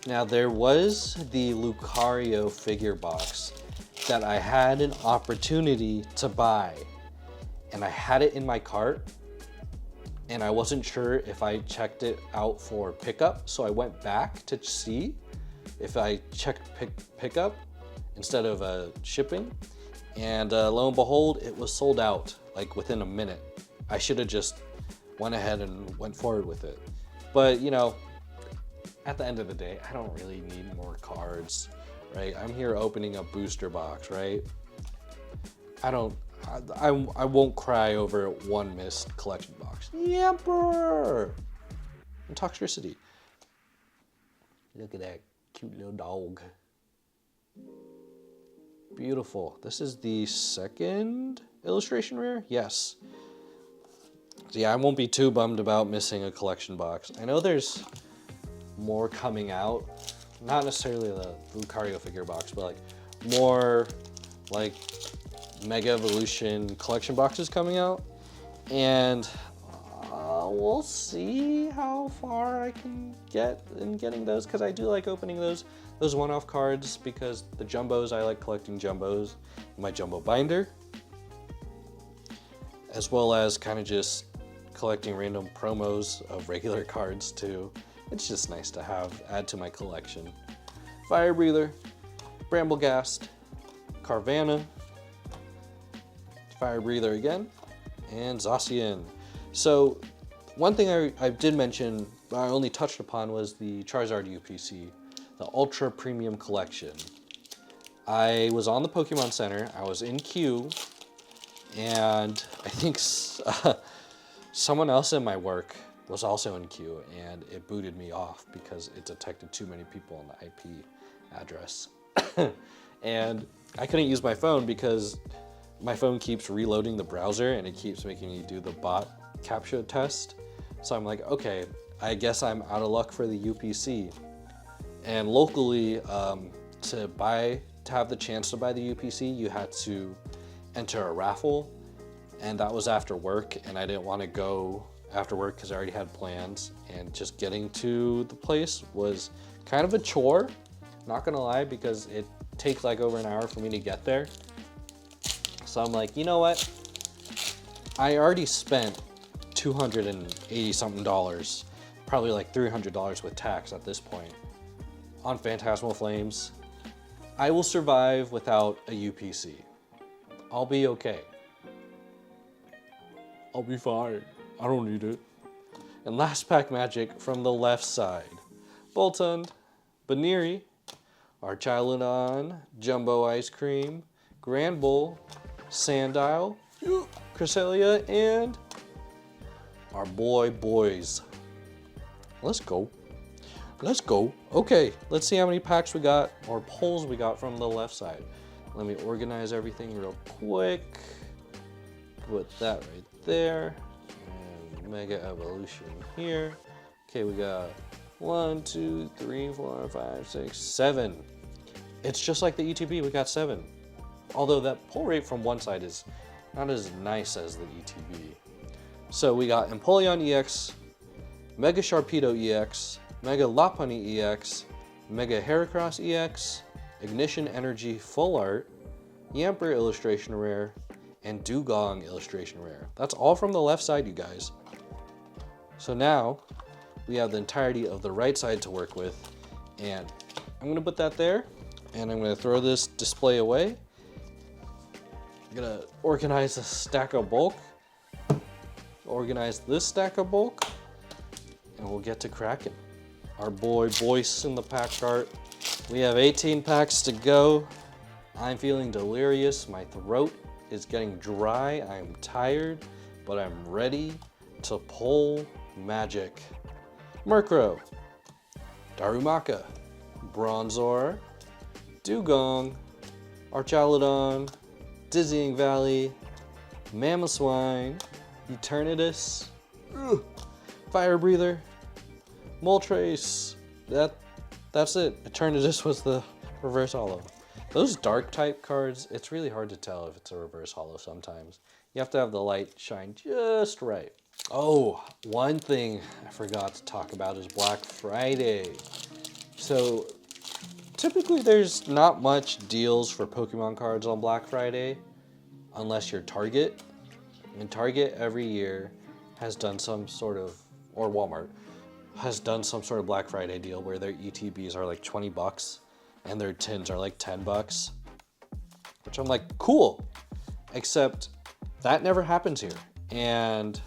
Now there was the Lucario figure box that I had an opportunity to buy. And I had it in my cart. And I wasn't sure if I checked it out for pickup, so I went back to see if I checked pickup instead of shipping. And lo and behold, it was sold out like within a minute. I should have just went ahead and went forward with it. But you know, at the end of the day, I don't really need more cards, right? I'm here opening a booster box, right? I won't cry over one missed collection box. Yamper! And Toxtricity. Look at that cute little dog. Beautiful. This is the second illustration rare? Yes. So yeah, I won't be too bummed about missing a collection box. I know there's more coming out. Not necessarily the Lucario figure box, but like more like Mega Evolution collection boxes coming out, and we'll see how far I can get in getting those, because I do like opening those one-off cards, because the jumbos, I like collecting jumbos in my jumbo binder, as well as kind of just collecting random promos of regular cards too. It's just nice to add to my collection. Fire Breather, Bramblegast, Carvanha, Fire Breather again, and Zacian. So one thing I did mention, but I only touched upon, was the Charizard UPC, the Ultra Premium Collection. I was on the Pokemon Center, I was in queue, and I think someone else in my work was also in queue, and it booted me off because it detected too many people on the IP address. And I couldn't use my phone because my phone keeps reloading the browser and it keeps making me do the bot captcha test. So I'm like, okay, I guess I'm out of luck for the UPC. And locally, to have the chance to buy the UPC, you had to enter a raffle, and that was after work, and I didn't want to go after work because I already had plans, and just getting to the place was kind of a chore, not gonna lie, because it takes like over an hour for me to get there. So I'm like, you know what? I already spent $280 something, probably like $300 with tax at this point, on Phantasmal Flames. I will survive without a UPC. I'll be okay. I'll be fine. I don't need it. And last pack magic from the left side. Voltund, Baniri, Archaludon, Jumbo Ice Cream, Granbull, Sandile, Cresselia, and our boys. Let's go. Let's go. Okay, let's see how many packs we got, or pulls we got from the left side. Let me organize everything real quick. Put that right there. And Mega Evolution here. Okay, we got 1, 2, 3, 4, 5, 6, 7. It's just like the ETB, we got 7. Although that pull rate from one side is not as nice as the ETB. So we got Empoleon EX, Mega Sharpedo EX, Mega Lopunny EX, Mega Heracross EX, Ignition Energy Full Art, Yamper Illustration Rare, and Dugong Illustration Rare. That's all from the left side, you guys. So now we have the entirety of the right side to work with, and I'm gonna put that there, and I'm gonna throw this display away. I'm gonna organize a stack of bulk, organize this stack of bulk, and we'll get to cracking. Our boy Boyce in the pack cart. We have 18 packs to go. I'm feeling delirious. My throat is getting dry. I'm tired, but I'm ready to pull magic. Murkrow, Darumaka, Bronzor, Dugong, Archaludon, Dizzying Valley, Mamoswine, Eternatus, Fire Breather, Moltres. That's it. Eternatus was the reverse holo. Those dark type cards, it's really hard to tell if it's a reverse holo sometimes. You have to have the light shine just right. Oh, one thing I forgot to talk about is Black Friday. So typically there's not much deals for Pokemon cards on Black Friday unless you're Target. And Target every year has done some sort of, or Walmart, has done some sort of Black Friday deal where their ETBs are like 20 bucks and their tins are like 10 bucks. Which I'm like, cool. Except that never happens here. And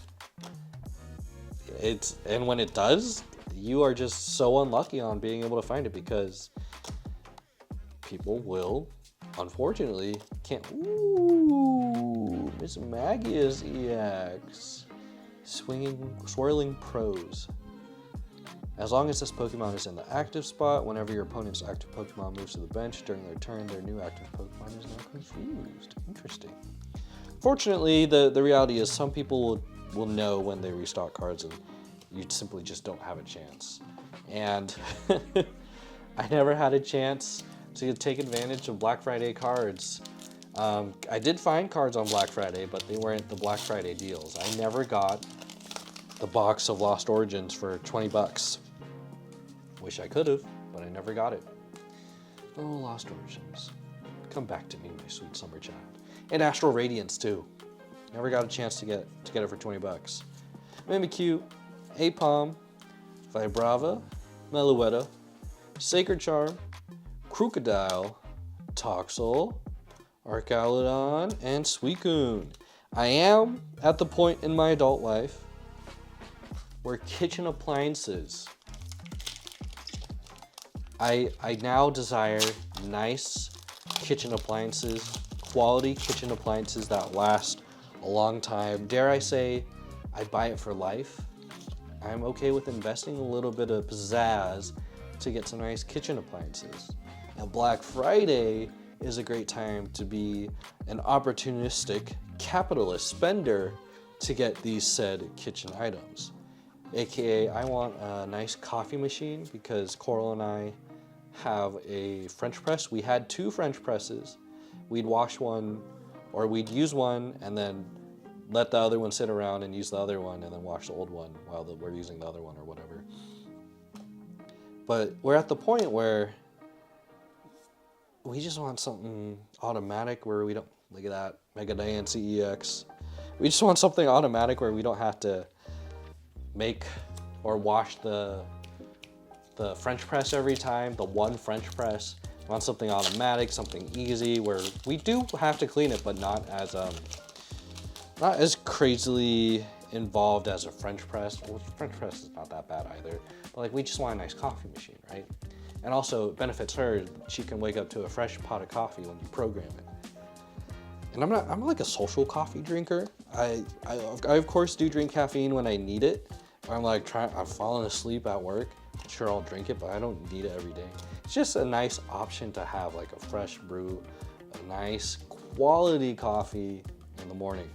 when it does, you are just so unlucky on being able to find it because people will, unfortunately, can't. Ooh, Miss Magia's EX. Swirling Pros. As long as this Pokemon is in the active spot, whenever your opponent's active Pokemon moves to the bench during their turn, their new active Pokemon is now confused. Interesting. Fortunately, the reality is some people will know when they restock cards and you simply just don't have a chance. And I never had a chance to take advantage of Black Friday cards. I did find cards on Black Friday, but they weren't the Black Friday deals. I never got the box of Lost Origins for 20 bucks. Wish I could have, but I never got it. Oh, Lost Origins. Come back to me, my sweet summer child. And Astral Radiance too. Never got a chance to get it for 20 bucks. Mimikyu, Apom, Vibrava, Meluetta, Sacred Charm, Crocodile, Toxel, Archaludon, and Suicune. I am at the point in my adult life where kitchen appliances, I now desire nice kitchen appliances, quality kitchen appliances that last a long time. Dare I say, I'd buy it for life. I'm okay with investing a little bit of pizzazz to get some nice kitchen appliances. Now, Black Friday is a great time to be an opportunistic capitalist spender to get these said kitchen items. AKA, I want a nice coffee machine because Coral and I have a French press. We had 2 French presses. We'd wash one, or we'd use one and then let the other one sit around and use the other one and then wash the old one while we're using the other one or whatever. But we're at the point where we just want something automatic where we don't, look at that, Mega Dance EX. We just want something automatic where we don't have to make or wash the French press every time, the one French press. We want something automatic, something easy where we do have to clean it, but not as crazily involved as a French press. Well, French press is not that bad either, but like we just want a nice coffee machine, right? And also it benefits her. She can wake up to a fresh pot of coffee when you program it. And I'm like a social coffee drinker. I of course do drink caffeine when I need it. I'm falling asleep at work. Sure, I'll drink it, but I don't need it every day. It's just a nice option to have, like a fresh brew, a nice quality coffee in the morning.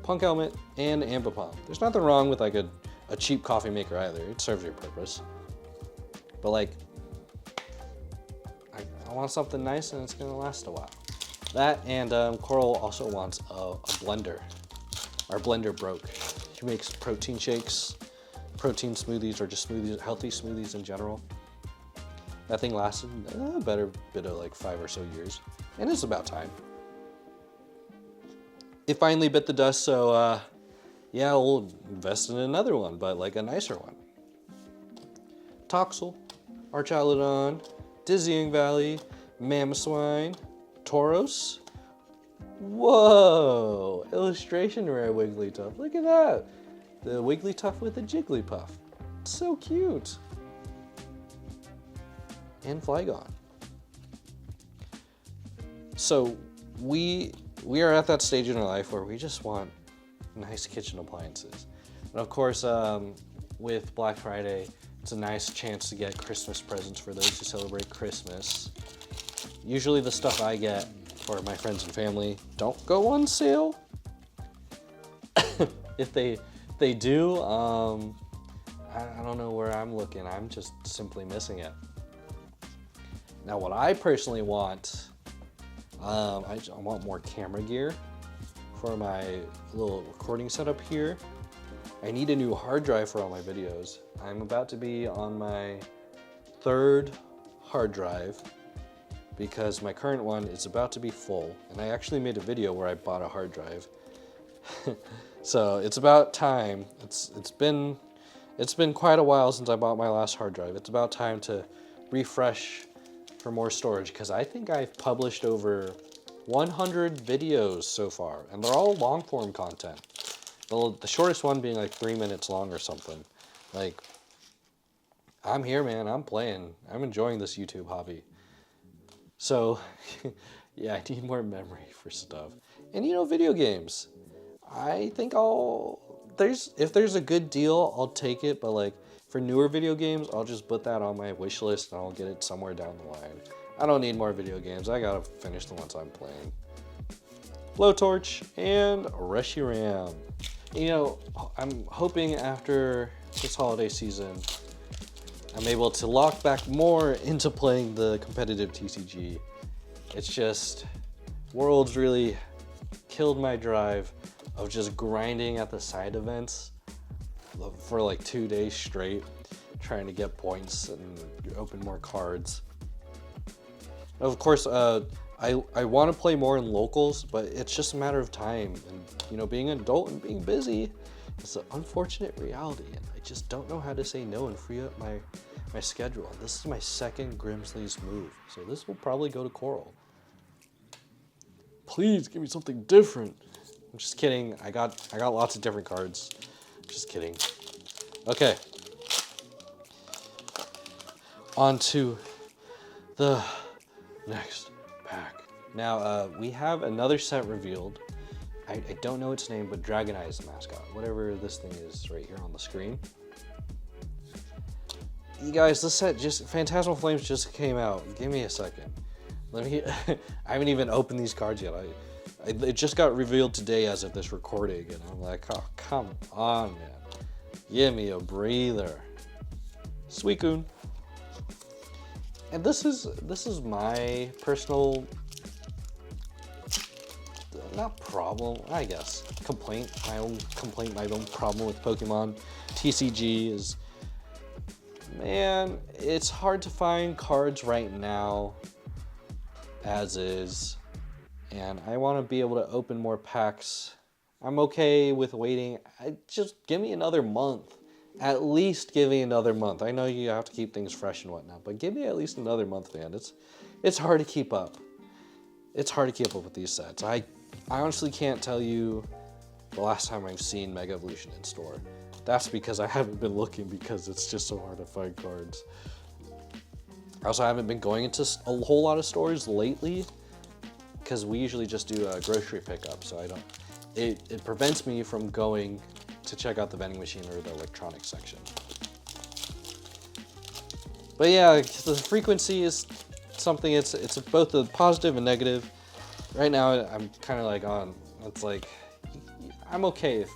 Punk Helmet and Ambipom. There's nothing wrong with like a cheap coffee maker either. It serves your purpose. But like, I want something nice and it's gonna last a while. That and Coral also wants a blender. Our blender broke. She makes protein shakes, protein smoothies, or just smoothies, healthy smoothies in general. That thing lasted a better bit of like 5 or so years, and it's about time. It finally bit the dust, so yeah, we'll invest in another one, but like a nicer one. Toxel, Archaludon, Dizzying Valley, Mamoswine, Tauros. Whoa! Illustration rare Wigglytuff. Look at that! The Wigglytuff with a Jigglypuff. It's so cute. And Flygon. So we are at that stage in our life where we just want nice kitchen appliances. And of course, with Black Friday, it's a nice chance to get Christmas presents for those who celebrate Christmas. Usually the stuff I get for my friends and family don't go on sale. If they do, I don't know where I'm looking. I'm just simply missing it. Now what I personally want, I want more camera gear for my little recording setup here. I need a new hard drive for all my videos. I'm about to be on my 3rd hard drive because my current one is about to be full. And I actually made a video where I bought a hard drive. So it's about time. It's been quite a while since I bought my last hard drive. It's about time to refresh for more storage because I think I've published over 100 videos so far, and they're all long form content. The shortest one being like 3 minutes long or something. Like, I'm here, man. I'm playing. I'm enjoying this YouTube hobby. So, yeah, I need more memory for stuff. And you know, video games. I think if there's a good deal, I'll take it. But like, for newer video games, I'll just put that on my wish list and I'll get it somewhere down the line. I don't need more video games. I gotta finish the ones I'm playing. Blowtorch and Reshiram. You know, I'm hoping after this holiday season, I'm able to lock back more into playing the competitive TCG. It's just, Worlds really killed my drive of just grinding at the side events for like 2 days straight, trying to get points and open more cards. Of course, I want to play more in locals, but it's just a matter of time. And you know, being an adult and being busy, it's an unfortunate reality. And I just don't know how to say no and free up my schedule. This is my 2nd Grimsley's move, so this will probably go to Coral. Please give me something different. I'm just kidding. I got lots of different cards. Just kidding. Okay. On to the next pack. Now, we have another set revealed. I don't know its name, but Dragonite is the mascot. Whatever this thing is right here on the screen. You guys, this set Phantasmal Flames just came out. Give me a second. I haven't even opened these cards yet. It just got revealed today as of this recording, and I'm like, oh, come on, man. Give me a breather. Suicune. And this is my personal, not problem, I guess, complaint. My own problem with Pokemon TCG is, man, it's hard to find cards right now as is, and I want to be able to open more packs. I'm okay with waiting. Just give me another month. At least give me another month. I know you have to keep things fresh and whatnot, but give me at least another month, man. It's hard to keep up. It's hard to keep up with these sets. I honestly can't tell you the last time I've seen Mega Evolution in store. That's because I haven't been looking, because it's just so hard to find cards. I also haven't been going into a whole lot of stores lately, because we usually just do a grocery pickup, so it prevents me from going to check out the vending machine or the electronics section. But yeah, the frequency is something, it's both a positive and negative. Right now, I'm kind of like it's like, I'm okay if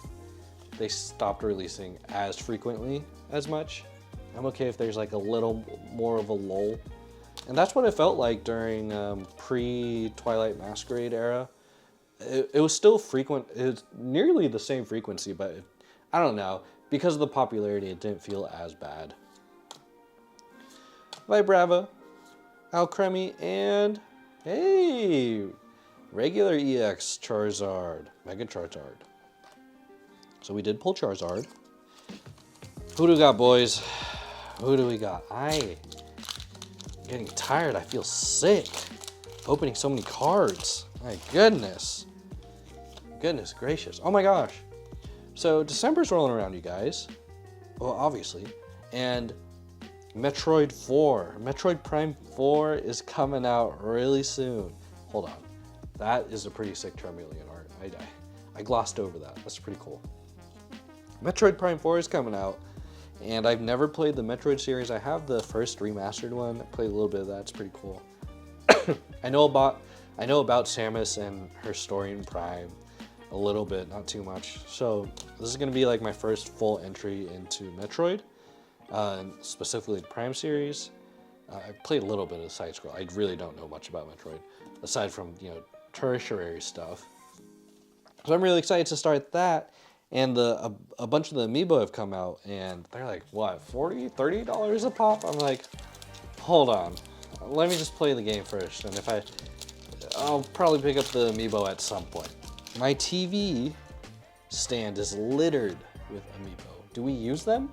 they stopped releasing as frequently as much. I'm okay if there's like a little more of a lull. And that's what it felt like during pre-Twilight Masquerade era. It was still frequent. It's nearly the same frequency, but I don't know. Because of the popularity, it didn't feel as bad. Vibrava, Alcremie, and hey, regular EX Charizard, Mega Charizard. So we did pull Charizard. Who do we got, boys? Who do we got? I'm getting tired. I feel sick. Opening so many cards. My goodness. Goodness gracious. Oh my gosh. So December's rolling around, you guys. Well, obviously. And Metroid 4. Metroid Prime 4 is coming out really soon. Hold on. That is a pretty sick Charmeleon art. I glossed over that. That's pretty cool. Metroid Prime 4 is coming out. And I've never played the Metroid series. I have the first remastered one. I played a little bit of that. It's pretty cool. I know about Samus and her story in Prime a little bit, not too much. So this is gonna be like my first full entry into Metroid, specifically the Prime series. I played a little bit of side scroll. I really don't know much about Metroid, aside from, you know, tertiary stuff. So I'm really excited to start that. And a bunch of the amiibo have come out, and they're like, what, $40, $30 a pop? I'm like, hold on, let me just play the game first, and I'll probably pick up the amiibo at some point. My TV stand is littered with amiibo. Do we use them?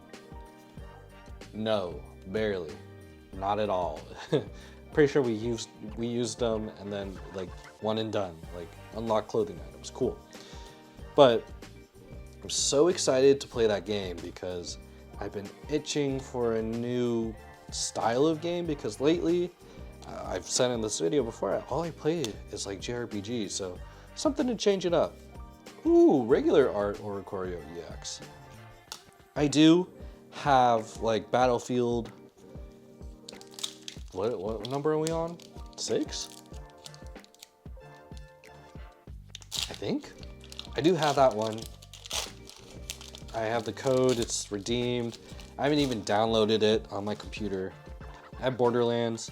No, barely, not at all. Pretty sure we used them and then like one and done, like unlock clothing items, cool. But I'm so excited to play that game because I've been itching for a new style of game, because lately, I've said in this video before, all I play is like JRPG, so something to change it up. Ooh, regular art Oricorio EX. I do have like Battlefield, what number are we on? 6? I think. I do have that one. I have the code, it's redeemed. I haven't even downloaded it on my computer. I have Borderlands.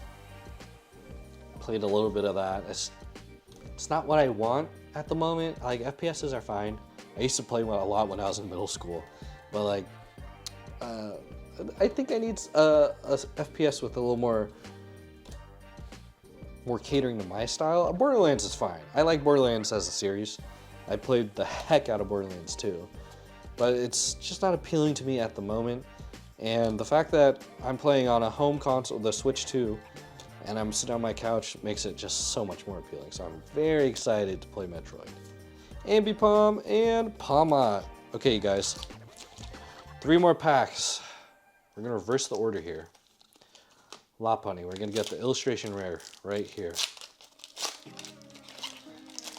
Played a little bit of that. It's not what I want at the moment. Like, FPSs are fine. I used to play one a lot when I was in middle school. But like, I think I need a FPS with a little more catering to my style. Borderlands is fine. I like Borderlands as a series. I played the heck out of Borderlands 2. But it's just not appealing to me at the moment. And the fact that I'm playing on a home console, the Switch 2, and I'm sitting on my couch makes it just so much more appealing. So I'm very excited to play Metroid. Ambipom and Palmot. Okay, you guys. 3 more packs. We're gonna reverse the order here. Lopunny, we're gonna get the illustration rare right here.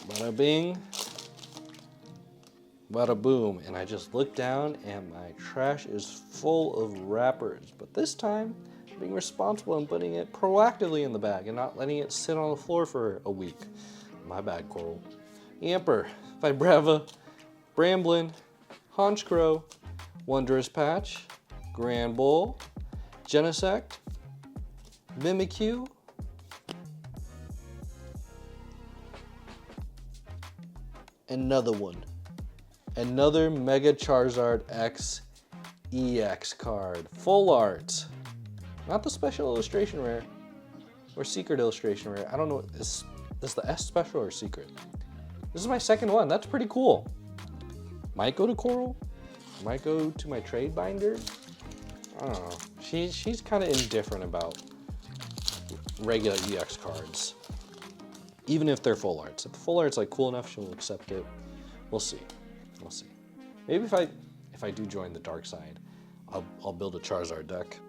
Bada bing. Bada boom, and I just looked down and my trash is full of wrappers. But this time, I'm being responsible and putting it proactively in the bag and not letting it sit on the floor for a week. My bad, Coral. Yamper, Vibrava, Bramblin, Honchkrow, Wondrous Patch, Grand Bull, Genesect, Mimikyu, another one. Another Mega Charizard X EX card. Full art. Not the special illustration rare. Or secret illustration rare. I don't know. Is the S special or secret? This is my second one. That's pretty cool. Might go to Coral. Might go to my trade binder. I don't know. She's kind of indifferent about regular EX cards. Even if they're full arts. If the full art's like cool enough, she'll accept it. We'll see. We'll see. Maybe if I do join the dark side, I'll build a Charizard deck.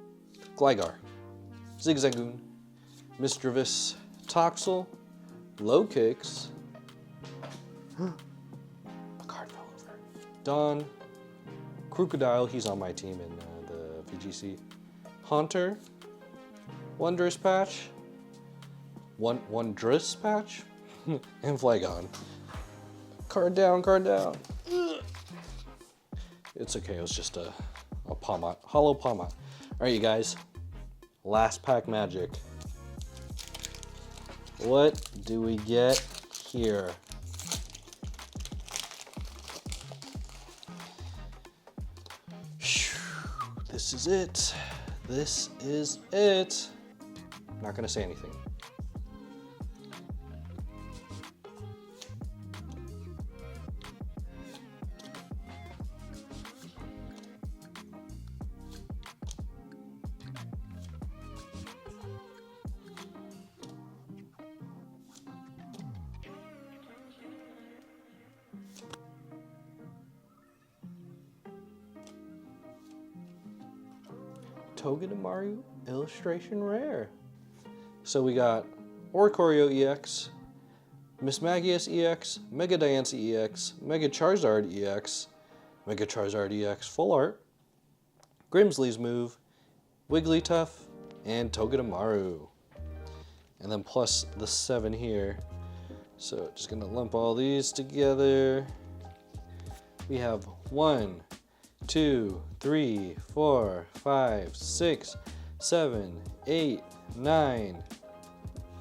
Gligar, Zigzagoon, Misdreavus, Toxel, Low Kicks. A card fell over. Dawn, Crocodile, he's on my team in the VGC. Haunter, Wondrous Patch, Wondrous Patch, and Flygon. Card down, card down. It's okay, it was just a Palmot, hollow Palmot. All right, you guys, last pack magic. What do we get here? This is it. This is it. I'm not gonna say anything. Togedemaru illustration rare. So we got Oricorio EX, Miss Magius EX, Mega Diancie EX, Mega Charizard EX, Mega Charizard EX full art, Grimsley's move, Wigglytuff, and Togedemaru. and then plus the 7 here. So just gonna lump all these together. We have 1, 2, 3, 4, 5, 6, 7, 8, 9,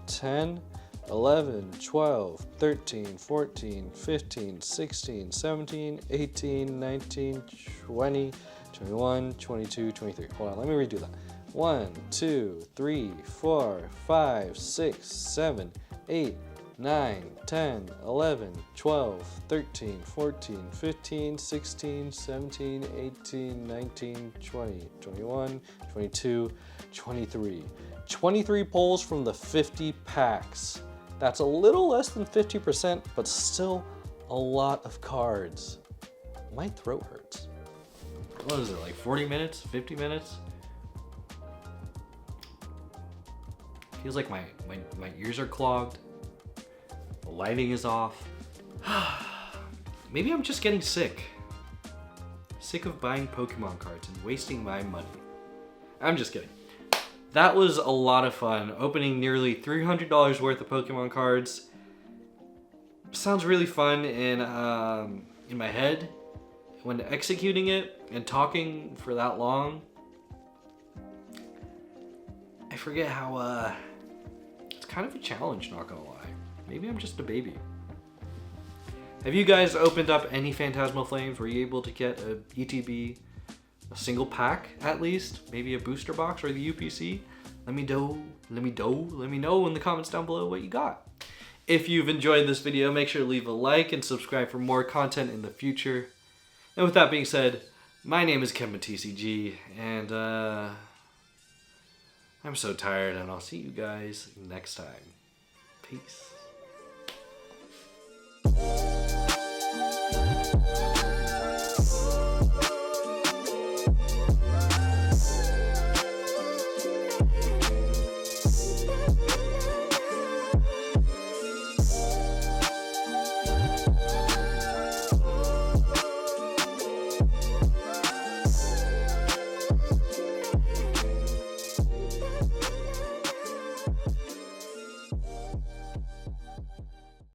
10, 11, 12, 13, 14, 15, 16, 17, 18, 19, 20, 21, 22, 23. Hold on, let me redo that. 1, 2, 3, 4, 5, 6, 7, 8, 9, 10, 11, 12, 13, 14, 15, 16, 17, 18, 19, 20, 21, 22, 23. 23 pulls from the 50 packs. That's a little less than 50%, but still a lot of cards. My throat hurts. What is it, like 40 minutes, 50 minutes? Feels like my ears are clogged. The lighting is off. Maybe I'm just getting sick. Sick of buying Pokemon cards and wasting my money. I'm just kidding. That was a lot of fun. Opening nearly $300 worth of Pokemon cards. Sounds really fun in my head. When executing it and talking for that long, I forget how it's kind of a challenge, not gonna lie. Maybe I'm just a baby. Have you guys opened up any Phantasmal Flames? Were you able to get a ETB, a single pack at least? Maybe a booster box or the UPC? Let me know in the comments down below what you got. If you've enjoyed this video, make sure to leave a like and subscribe for more content in the future. And with that being said, my name is Kevin TCG, and I'm so tired, and I'll see you guys next time. Peace.